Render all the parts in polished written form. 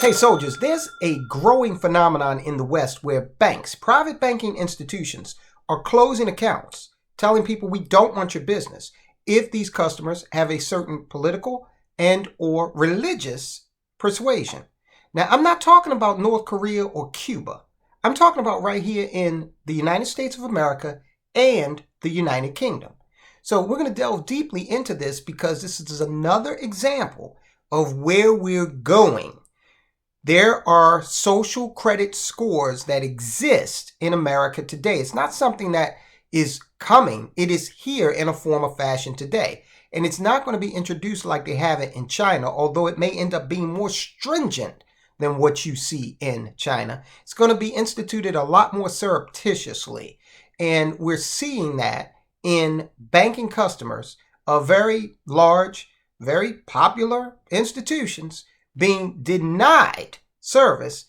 Hey soldiers, there's a growing phenomenon in the West where banks, private banking institutions, are closing accounts, telling people we don't want your business if these customers have a certain political and or religious persuasion. Now, I'm not talking about North Korea or Cuba. I'm talking about right here in the United States of America and the United Kingdom. So we're going to delve deeply into this because this is another example of where we're going. There are social credit scores that exist in America today. It's not something that is coming. It is here in a form of fashion today. And it's not going to be introduced like they have it in China, although it may end up being more stringent than what you see in China. It's going to be instituted a lot more surreptitiously. And we're seeing that in banking customers of very large, very popular institutions being denied service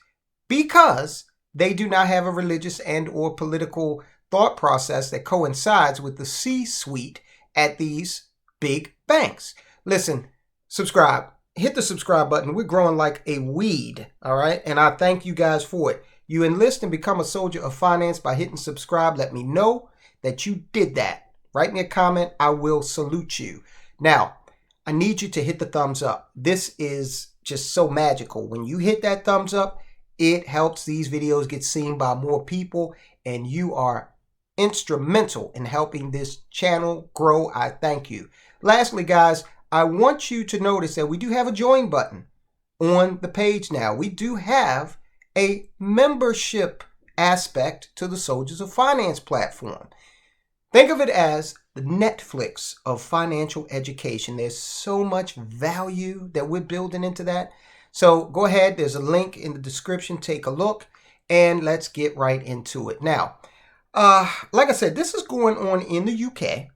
because they do not have a religious and or political thought process that coincides with the C-suite at these big banks. Listen, subscribe. Hit the subscribe button. We're growing like a weed, all right? And I thank you guys for it. You enlist and become a soldier of finance by hitting subscribe. Let me know that you did that. Write me a comment. I will salute you. Now, I need you to hit the thumbs up. This is just so magical. When you hit that thumbs up, it helps these videos get seen by more people, and you are instrumental in helping this channel grow. I thank you. Lastly, guys, I want you to notice that we do have a join button on the page now. We do have a membership aspect to the Soldiers of Finance platform. Think of it as the Netflix of financial education. There's so much value that we're building into that. So go ahead. There's a link in the description. Take a look and let's get right into it. Now, like I said, this is going on in the UK,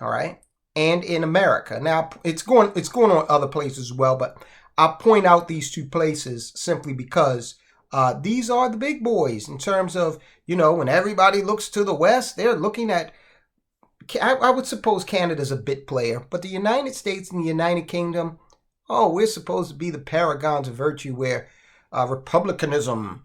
all right, and in America. Now, it's going on other places as well, but I'll point out these two places simply because these are the big boys in terms of, you know, when everybody looks to the West, they're looking at, I would suppose Canada's a bit player, but the United States and the United Kingdom, oh, we're supposed to be the paragons of virtue where republicanism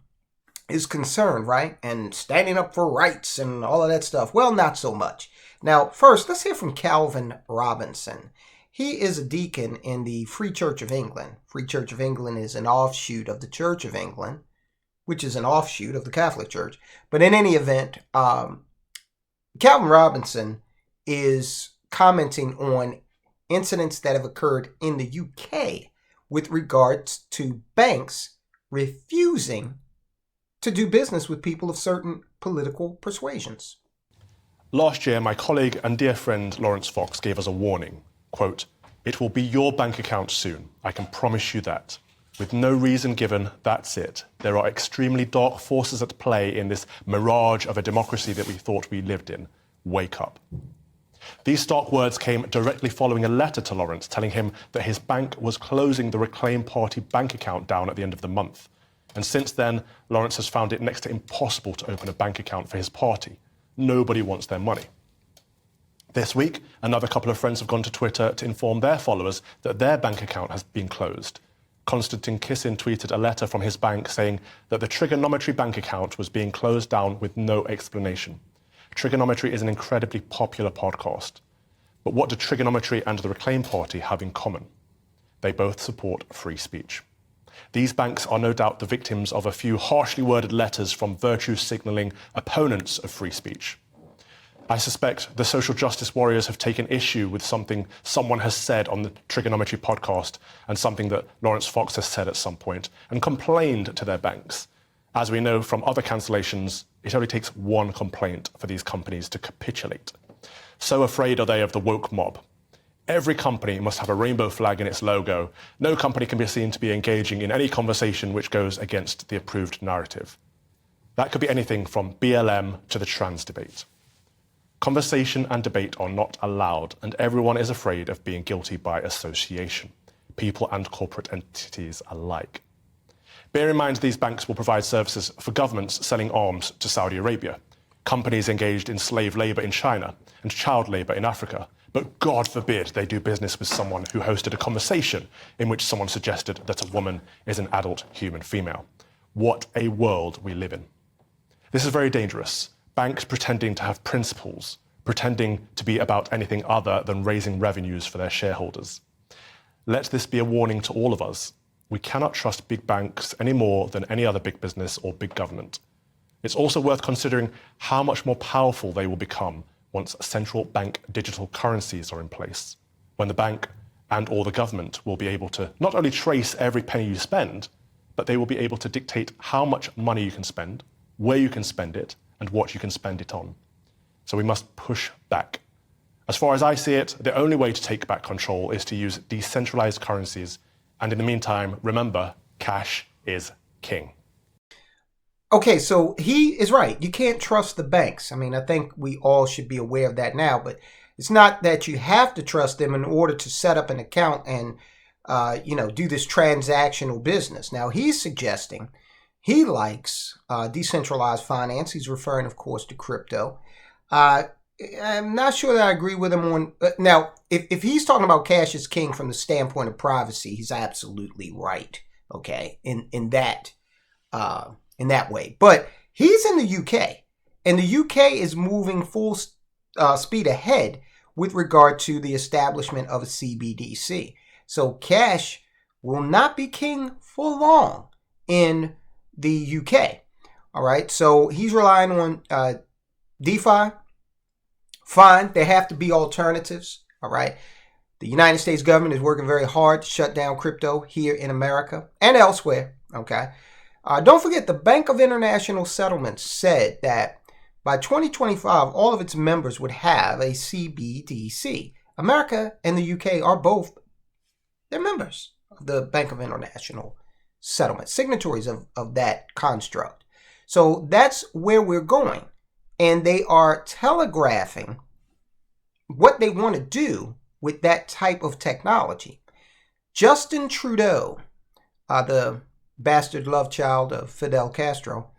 is concerned, right? And standing up for rights and all of that stuff. Well, not so much. Now, first, let's hear from Calvin Robinson. He is a deacon in the Free Church of England. Free Church of England is an offshoot of the Church of England, which is an offshoot of the Catholic Church. But in any event, Calvin Robinson is commenting on incidents that have occurred in the UK with regards to banks refusing to do business with people of certain political persuasions. Last year, my colleague and dear friend Lawrence Fox gave us a warning. Quote, "It will be your bank account soon. I can promise you that. With no reason given, that's it. There are extremely dark forces at play in this mirage of a democracy that we thought we lived in. Wake up." These stark words came directly following a letter to Lawrence telling him that his bank was closing the Reclaim Party bank account down at the end of the month. And since then, Lawrence has found it next to impossible to open a bank account for his party. Nobody wants their money. This week, another couple of friends have gone to Twitter to inform their followers that their bank account has been closed. Konstantin Kissin tweeted a letter from his bank saying that the Trigonometry bank account was being closed down with no explanation. Trigonometry is an incredibly popular podcast. But what do Trigonometry and the Reclaim Party have in common? They both support free speech. These banks are no doubt the victims of a few harshly worded letters from virtue-signalling opponents of free speech. I suspect the social justice warriors have taken issue with something someone has said on the Trigonometry podcast and something that Lawrence Fox has said at some point and complained to their banks. As we know from other cancellations, it only takes one complaint for these companies to capitulate. So afraid are they of the woke mob. Every company must have a rainbow flag in its logo. No company can be seen to be engaging in any conversation which goes against the approved narrative. That could be anything from BLM to the trans debate. Conversation and debate are not allowed, and everyone is afraid of being guilty by association, people and corporate entities alike. Bear in mind these banks will provide services for governments selling arms to Saudi Arabia, companies engaged in slave labour in China and child labour in Africa, But God forbid they do business with someone who hosted a conversation in which someone suggested that a woman is an adult human female. What a world we live in. This is very dangerous. Banks pretending to have principles, pretending to be about anything other than raising revenues for their shareholders. Let this be a warning to all of us. We cannot trust big banks any more than any other big business or big government. It's also worth considering how much more powerful they will become once central bank digital currencies are in place, when the bank and or the government will be able to not only trace every penny you spend, but they will be able to dictate how much money you can spend, where you can spend it, and what you can spend it on. So we must push back. As far as I see it, the only way to take back control is to use decentralized currencies. And in the meantime, remember, cash is king. Okay, so he is right. You can't trust the banks. I mean, I think we all should be aware of that now, but it's not that you have to trust them in order to set up an account and, do this transactional business. Now, he's suggesting he likes decentralized finance. He's referring, of course, to crypto. I'm not sure that I agree with him on. Now, if he's talking about cash is king from the standpoint of privacy, he's absolutely right. Okay, in that way. But he's in the UK, and the UK is moving full speed ahead with regard to the establishment of a CBDC. So cash will not be king for long in the UK. All right. So he's relying on DeFi. Fine. There have to be alternatives. All right. The United States government is working very hard to shut down crypto here in America and elsewhere. Okay. Don't forget, the Bank of International Settlements said that by 2025, all of its members would have a CBDC. America and the UK are both, they're members of the Bank of International Settlements, signatories of that construct. So that's where we're going. And they are telegraphing what they want to do with that type of technology. Justin Trudeau, the bastard love child of Fidel Castro,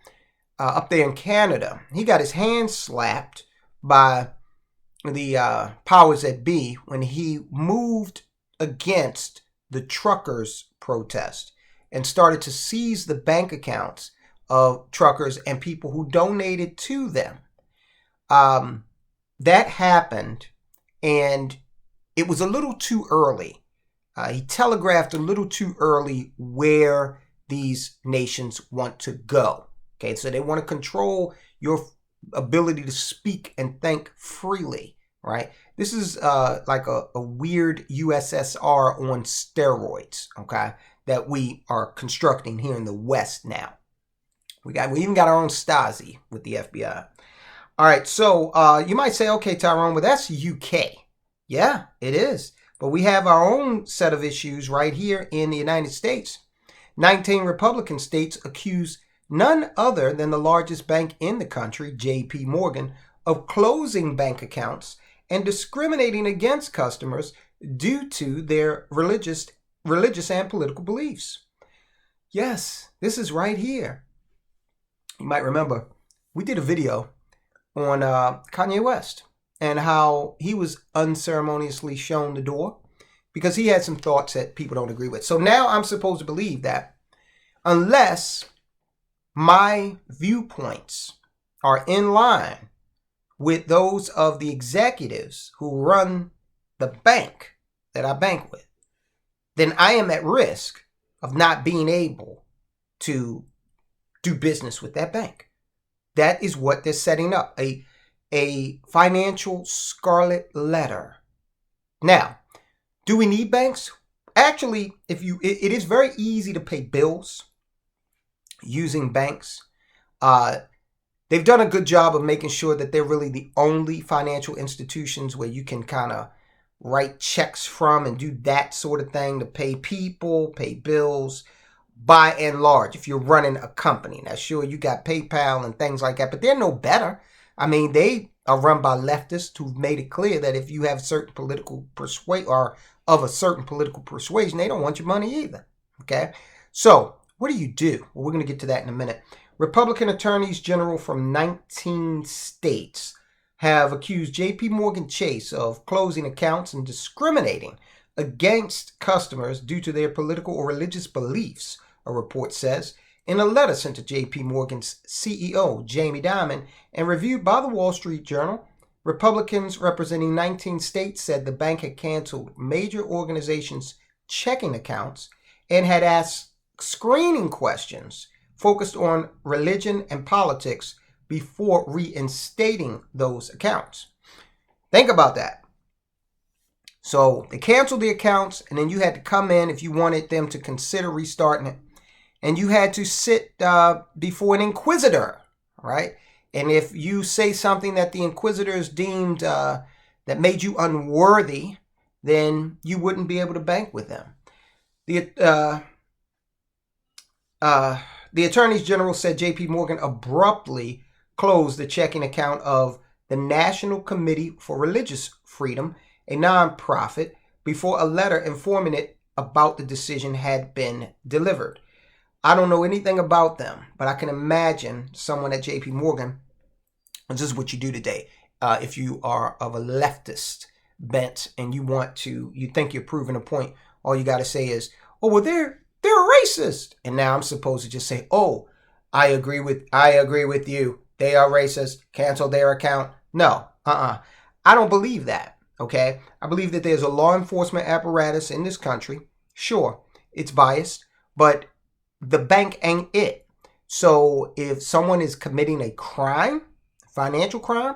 up there in Canada, he got his hand slapped by the powers that be when he moved against the truckers' protest and started to seize the bank accounts of truckers and people who donated to them. That happened, and it was a little too early. He telegraphed a little too early where these nations want to go. Okay, so they want to control your ability to speak and think freely, right? This is like a weird USSR on steroids, okay, that we are constructing here in the West now. We even got our own Stasi with the FBI. All right, so you might say, okay, Tyrone, but that's UK. Yeah, it is. But we have our own set of issues right here in the United States. 19 Republican states accuse none other than the largest bank in the country, J.P. Morgan, of closing bank accounts and discriminating against customers due to their religious and political beliefs. Yes, this is right here. You might remember we did a video on Kanye West and how he was unceremoniously shown the door because he had some thoughts that people don't agree with. So now I'm supposed to believe that unless my viewpoints are in line with those of the executives who run the bank that I bank with, then I am at risk of not being able to do business with that bank. That is what they're setting up, a financial scarlet letter. Now, do we need banks? Actually, it is very easy to pay bills using banks. They've done a good job of making sure that they're really the only financial institutions where you can kind of write checks from and do that sort of thing to pay people, pay bills, by and large, if you're running a company. Now, sure, you got PayPal and things like that, but they're no better. I mean, they are run by leftists who've made it clear that if you have certain political persuasion or of a certain political persuasion, they don't want your money either. Okay? So, what do? Well, we're going to get to that in a minute. Republican attorneys general from 19 states have accused JP Morgan Chase of closing accounts and discriminating against customers due to their political or religious beliefs, a report says. In a letter sent to JP Morgan's CEO, Jamie Dimon, and reviewed by the Wall Street Journal, Republicans representing 19 states said the bank had canceled major organizations' checking accounts and had asked screening questions focused on religion and politics before reinstating those accounts. Think about that. So they canceled the accounts, and then you had to come in if you wanted them to consider restarting it. And you had to sit before an inquisitor, right? And if you say something that the inquisitors deemed that made you unworthy, then you wouldn't be able to bank with them. The attorneys general said JP Morgan abruptly closed the checking account of the National Committee for Religious Freedom, a nonprofit, before a letter informing it about the decision had been delivered. I don't know anything about them, but I can imagine someone at JP Morgan, this is what you do today. If you are of a leftist bent and you think you're proving a point, all you got to say is, oh, well, they're racist. And now I'm supposed to just say, oh, I agree with you. They are racist. Cancel their account. No, I don't believe that. Okay. I believe that there's a law enforcement apparatus in this country. Sure, it's biased, but the bank ain't it. So if someone is committing a crime, financial crime,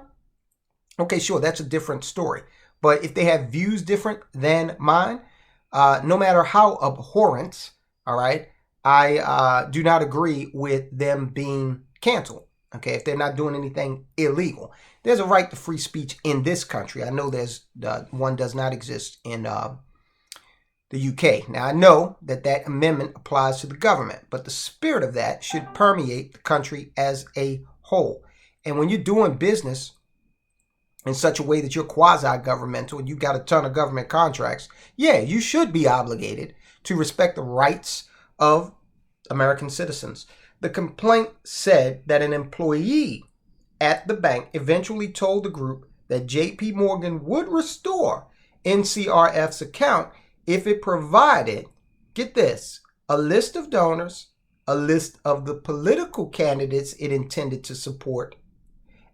okay, sure, that's a different story. But if they have views different than mine, no matter how abhorrent, all right, I do not agree with them being canceled. Okay, if they're not doing anything illegal. There's a right to free speech in this country. I know there's one does not exist in the UK. Now, I know that amendment applies to the government, but the spirit of that should permeate the country as a whole. And when you're doing business in such a way that you're quasi-governmental and you've got a ton of government contracts, yeah, you should be obligated to respect the rights of American citizens. The complaint said that an employee at the bank eventually told the group that JP Morgan would restore NCRF's account if it provided, get this, a list of donors, a list of the political candidates it intended to support,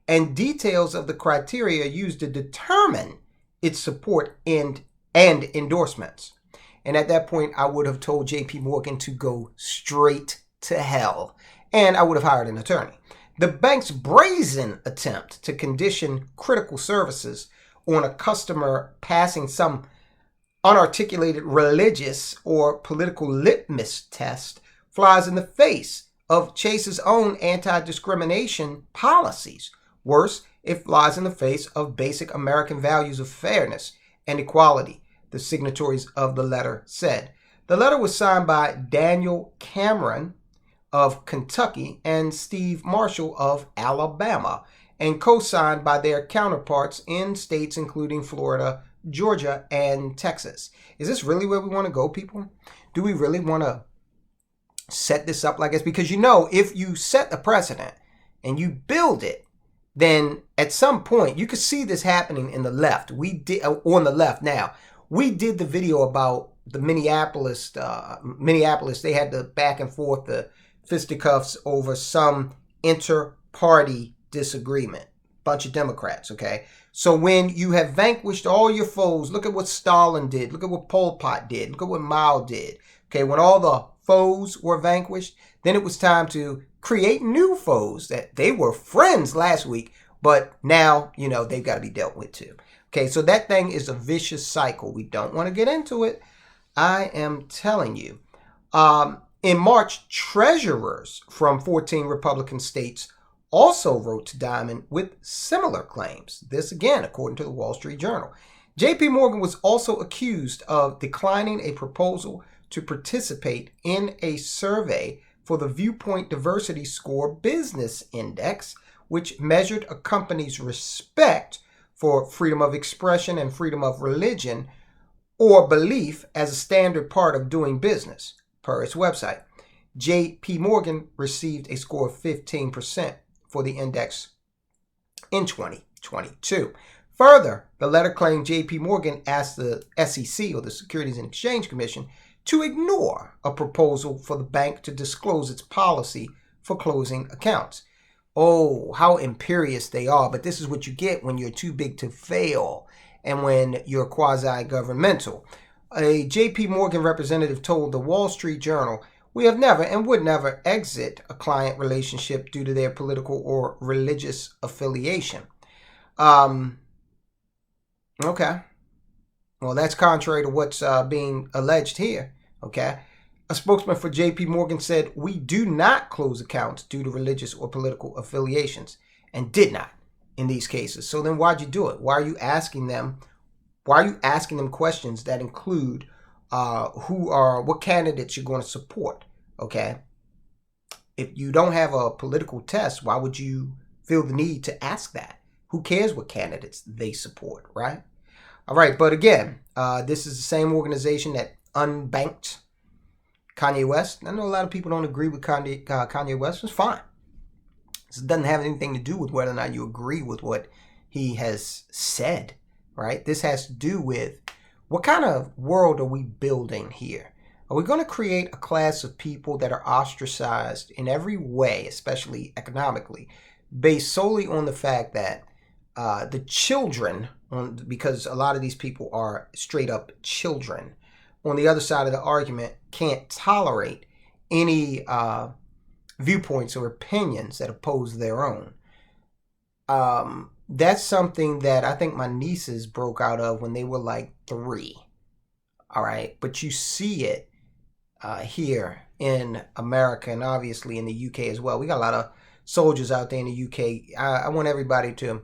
and details of the criteria used to determine its support and endorsements. And at that point, I would have told JP Morgan to go straight to hell, and I would have hired an attorney. The bank's brazen attempt to condition critical services on a customer passing some unarticulated religious or political litmus test flies in the face of Chase's own anti-discrimination policies. Worse, it flies in the face of basic American values of fairness and equality, the signatories of the letter said. The letter was signed by Daniel Cameron of Kentucky and Steve Marshall of Alabama, and co-signed by their counterparts in states including Florida, Georgia, and Texas. Is this really where we want to go, people? Do we really want to set this up like this? Because if you set a precedent and you build it, then at some point you could see this happening in the left. We did on the left. Now, we did the video about the Minneapolis. They had the back and forth, the fisticuffs over some inter-party disagreement. Bunch of Democrats, okay? So when you have vanquished all your foes, look at what Stalin did, look at what Pol Pot did, look at what Mao did, okay? When all the foes were vanquished, then it was time to create new foes that they were friends last week, but now, they've got to be dealt with too. Okay, so that thing is a vicious cycle. We don't want to get into it. I am telling you. In March, treasurers from 14 Republican states also wrote to Dimon with similar claims. This again, according to the Wall Street Journal. JP Morgan was also accused of declining a proposal to participate in a survey for the Viewpoint Diversity Score Business Index, which measured a company's respect for freedom of expression and freedom of religion or belief as a standard part of doing business, per its website. JP Morgan received a score of 15% for the index in 2020. 2022. Further, the letter claimed JP Morgan asked the SEC, or the Securities and Exchange Commission, to ignore a proposal for the bank to disclose its policy for closing accounts. Oh, how imperious they are, but this is what you get when you're too big to fail and when you're quasi-governmental. A JP Morgan representative told the Wall Street Journal, "We have never and would never exit a client relationship due to their political or religious affiliation." Okay. Well, that's contrary to what's being alleged here. Okay. A spokesman for JP Morgan said, "We do not close accounts due to religious or political affiliations," and did not in these cases. So then why'd you do it? Why are you asking them? Why are you asking them questions that include what candidates you're going to support? Okay. If you don't have a political test, why would you feel the need to ask that? Who cares what candidates they support, right? All right. But again, this is the same organization that unbanked Kanye West. I know a lot of people don't agree with Kanye West. It's fine. This doesn't have anything to do with whether or not you agree with what he has said, right? This has to do with what kind of world are we building here? Are we going to create a class of people that are ostracized in every way, especially economically, based solely on the fact that the children, because a lot of these people are straight up children, on the other side of the argument can't tolerate any viewpoints or opinions that oppose their own? That's something that I think my nieces broke out of when they were like 3. All right. But you see it here in America and obviously in the UK as well. We got a lot of soldiers out there in the UK. I want everybody to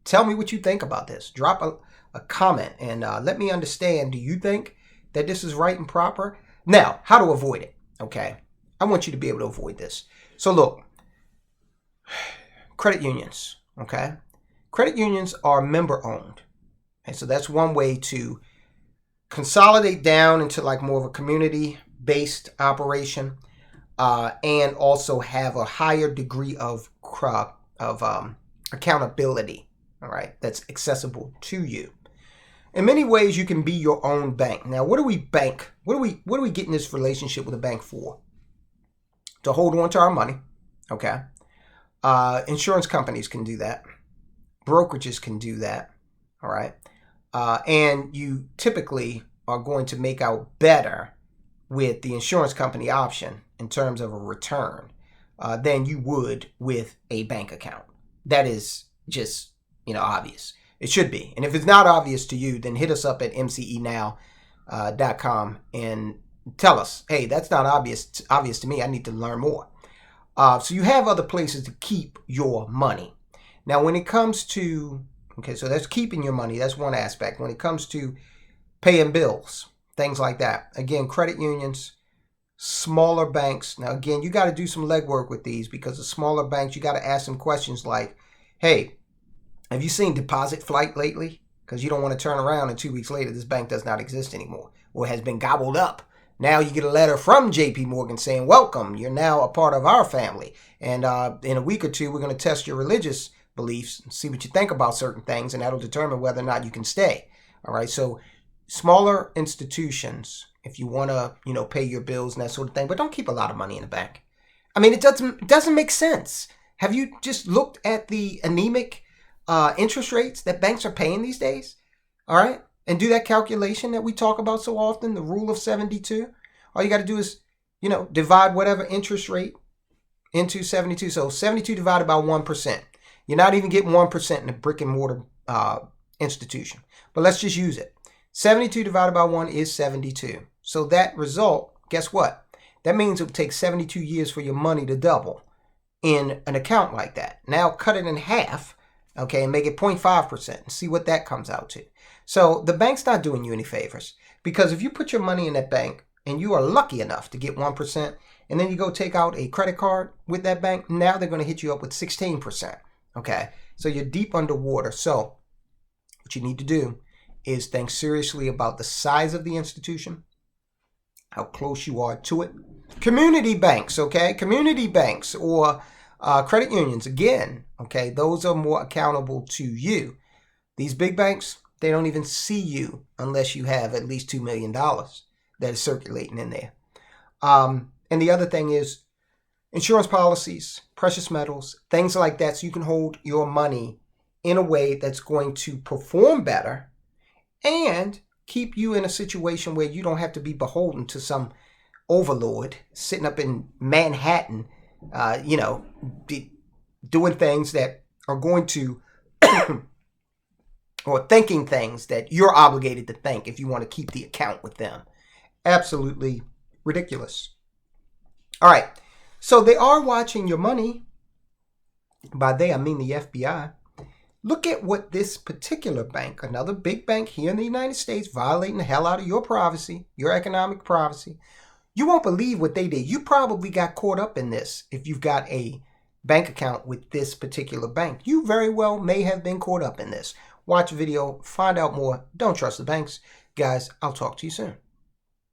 tell me what you think about this. Drop a comment and let me understand. Do you think that this is right and proper? Now, how to avoid it? Okay. I want you to be able to avoid this. So look, credit unions, okay? Credit unions are member owned. And so that's one way to consolidate down into like more of a community based operation and also have a higher degree of accountability, all right, that's accessible to you. In many ways, you can be your own bank. Now, what do we bank? What do we get in this relationship with a bank for? To hold on to our money, okay? Insurance companies can do that. Brokerages can do that, all right? And you typically are going to make out better with the insurance company option in terms of a return than you would with a bank account. That is just, obvious. It should be. And if it's not obvious to you, then hit us up at mcenow.com and tell us, hey, that's not obvious to me. I need to learn more. So you have other places to keep your money. Now, when it comes to, okay, so that's keeping your money. That's one aspect. When it comes to paying bills, things like that. Again, credit unions, smaller banks. Now, again, you got to do some legwork with these because the smaller banks, you got to ask them questions like, hey, have you seen deposit flight lately? Because you don't want to turn around and 2 weeks later, this bank does not exist anymore or has been gobbled up. Now you get a letter from JP Morgan saying, welcome, you're now a part of our family. And in a week or two, we're going to test your religious beliefs and see what you think about certain things, and that'll determine whether or not you can stay. All right, so smaller institutions, if you want to, pay your bills and that sort of thing, but don't keep a lot of money in the bank. I mean, it doesn't make sense. Have you just looked at the anemic interest rates that banks are paying these days? All right. And do that calculation that we talk about so often, the rule of 72. All you got to do is, divide whatever interest rate into 72. So 72 divided by 1%. You're not even getting 1% in a brick and mortar institution. But let's just use it. 72 divided by 1 is 72. So that result, guess what? That means it would take 72 years for your money to double in an account like that. Now cut it in half, okay, and make it 0.5% and see what that comes out to. So the bank's not doing you any favors, because if you put your money in that bank and you are lucky enough to get 1%, and then you go take out a credit card with that bank, now they're going to hit you up with 16%. Okay, so you're deep underwater. So what you need to do is think seriously about the size of the institution, how close you are to it. Community banks, okay? Community banks or Credit unions, again, okay, those are more accountable to you. These big banks, they don't even see you unless you have at least $2 million that is circulating in there. And the other thing is insurance policies, precious metals, things like that, so you can hold your money in a way that's going to perform better and keep you in a situation where you don't have to be beholden to some overlord sitting up in Manhattan, doing things that are going to, or thinking things that you're obligated to think if you want to keep the account with them. Absolutely ridiculous. All right. So they are watching your money. By they, I mean the FBI. Look at what this particular bank, another big bank here in the United States, violating the hell out of your privacy, your economic privacy. You won't believe what they did. You probably got caught up in this if you've got a bank account with this particular bank. You very well may have been caught up in this. Watch the video, find out more. Don't trust the banks. Guys, I'll talk to you soon.